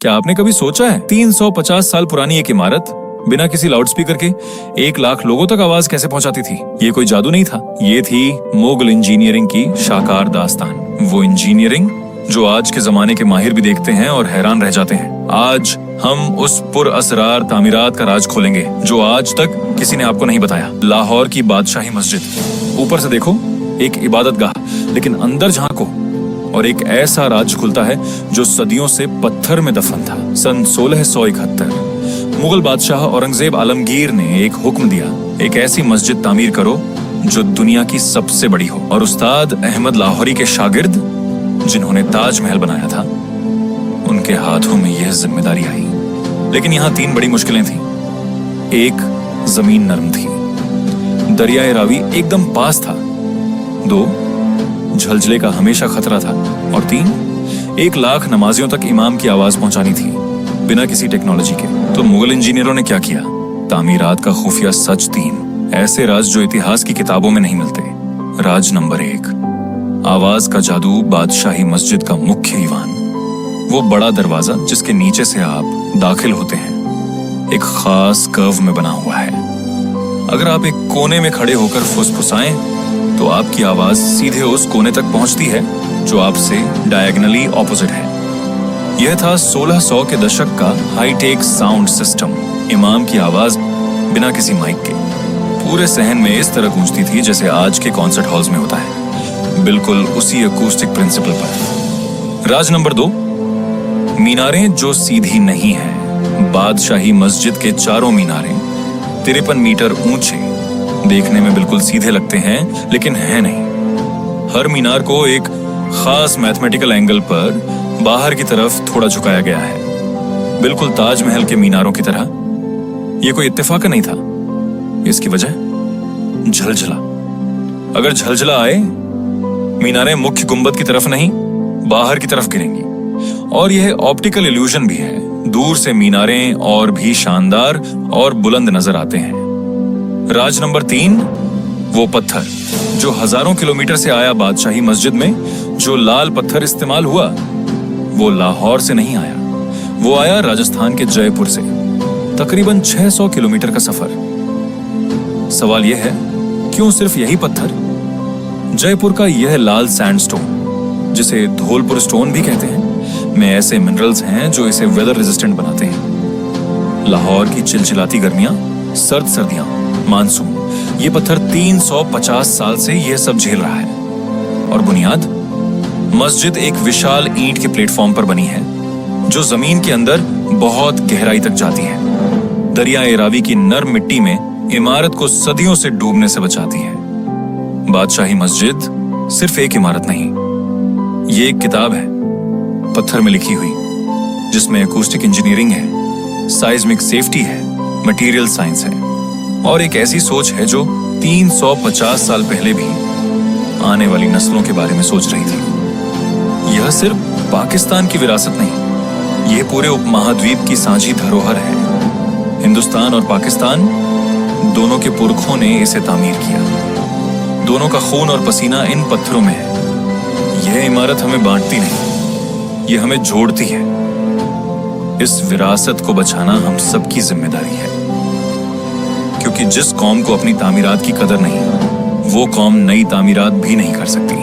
क्या आपने कभी सोचा है 350 साल पुरानी एक इमारत बिना किसी लाउडस्पीकर के 1 लाख लोगों तक आवाज कैसे पहुंचाती थी? ये कोई जादू नहीं था, ये थी मुगल इंजीनियरिंग की शाकार दास्तान। वो इंजीनियरिंग जो आज के जमाने के माहिर भी देखते हैं और हैरान रह जाते हैं। आज हम उस पुरअसरार तामीरात का राज खोलेंगे जो आज तक किसी ने आपको नहीं बताया। लाहौर की बादशाही मस्जिद, ऊपर से देखो एक इबादतगाह, लेकिन अंदर झांको और एक ऐसा राज खुलता है जो सदियों से पत्थर में दफन था। सन 1671 मुगल बादशाह औरंगजेब आलमगीर ने एक हुक्म दिया, एक ऐसी मस्जिद तामीर करो जो दुनिया की सबसे बड़ी हो। और उस्ताद अहमद लाहौरी के शागिर्द जिन्होंने ताजमहल बनाया था, उनके हाथों में यह जिम्मेदारी आई। लेकिन यहाँ 3 बड़ी मुश्किलें थीं। 1, जमीन नरम थी, दरियाए रावी एकदम पास था। 2, झलझले का हमेशा खतरा था। और 3, 1 लाख नमाजियों तक इमाम की आवाज पहुंचानी थी बिना किसी टेक्नोलॉजी के। तो मुगल इंजीनियरों ने क्या किया? तामीरात का खुफिया सच 3, ऐसे राज जो इतिहास की किताबों में नहीं मिलते। राज नंबर 1, आवाज का जादू बादशाही मस्जिद का मुख्य ईवान। वो बड़ा दरवाजा जिसके नीचे से आप दाखिल होते हैं, एक खास कर्व में बना हुआ है। अगर आप एक कोने में खड़े होकर फुसफुसाएं तो आपकी आवाज सीधे उस कोने तक पहुंचती है जो आपसे डायगोनली ऑपोजिट है। यह था 1600 के दशक का हाईटेक साउंड सिस्टम। इमाम की आवाज बिना किसी माइक के पूरे सहन में इस तरह गूंजती थी जैसे आज के कॉन्सर्ट हॉल्स में होता है, बिल्कुल उसी अकूस्टिक प्रिंसिपल पर। राज नंबर 2, मीनारें जो सीधी नहीं है। बादशाही मस्जिद के चारों मीनारे 53 मीटर ऊंचे, देखने में बिल्कुल सीधे लगते हैं लेकिन है नहीं। हर मीनार को एक खास मैथमेटिकल एंगल पर बाहर की तरफ थोड़ा झुकाया गया है, बिल्कुल ताजमहल के मीनारों की तरह। यह कोई इत्तेफाक नहीं था। इसकी वजह झलझला। अगर झलझला आए, मीनारें मुख्य गुंबद की तरफ नहीं बाहर की तरफ गिरेंगी। और यह ऑप्टिकल इल्यूजन भी है, दूर से मीनारें और भी शानदार और बुलंद नजर आते हैं। राज नंबर 3, वो पत्थर जो हजारों किलोमीटर से आया। बादशाही मस्जिद में जो लाल पत्थर इस्तेमाल हुआ वो लाहौर से नहीं आया, वो आया राजस्थान के जयपुर से। तकरीबन 600 किलोमीटर का सफर। सवाल यह है, क्यों सिर्फ यही पत्थर? जयपुर का यह लाल सैंडस्टोन, जिसे धौलपुर स्टोन भी कहते हैं, में ऐसे मिनरल्स हैं जो इसे वेदर रेजिस्टेंट बनाते हैं। लाहौर की चिलचिलाती गर्मियां, सर्द सर्दियां, मानसून, ये पत्थर 350 साल से यह सब झेल रहा है। और बुनियाद, मस्जिद एक विशाल ईंट के प्लेटफॉर्म पर बनी है जो जमीन के अंदर बहुत गहराई तक जाती है। दरियाए रावी की नर्म मिट्टी में इमारत को सदियों से डूबने से बचाती है। बादशाही मस्जिद सिर्फ एक इमारत नहीं, ये एक किताब है पत्थर में लिखी हुई, जिसमें अकूस्टिक इंजीनियरिंग है, साइज्मिक सेफ्टी है, मटेरियल साइंस है और एक ऐसी सोच है जो 350 साल पहले भी आने वाली नस्लों के बारे में सोच रही थी। यह सिर्फ पाकिस्तान की विरासत नहीं, यह पूरे उपमहाद्वीप की साझी धरोहर है। हिंदुस्तान और पाकिस्तान दोनों के पुरखों ने इसे तामीर किया, दोनों का खून और पसीना इन पत्थरों में है। यह इमारत हमें बांटती नहीं, यह हमें जोड़ती है। इस विरासत को बचाना हम सबकी जिम्मेदारी है, क्योंकि जिस कौम को अपनी तामीरात की कदर नहीं, वो कौम नई तामीरात भी नहीं कर सकती।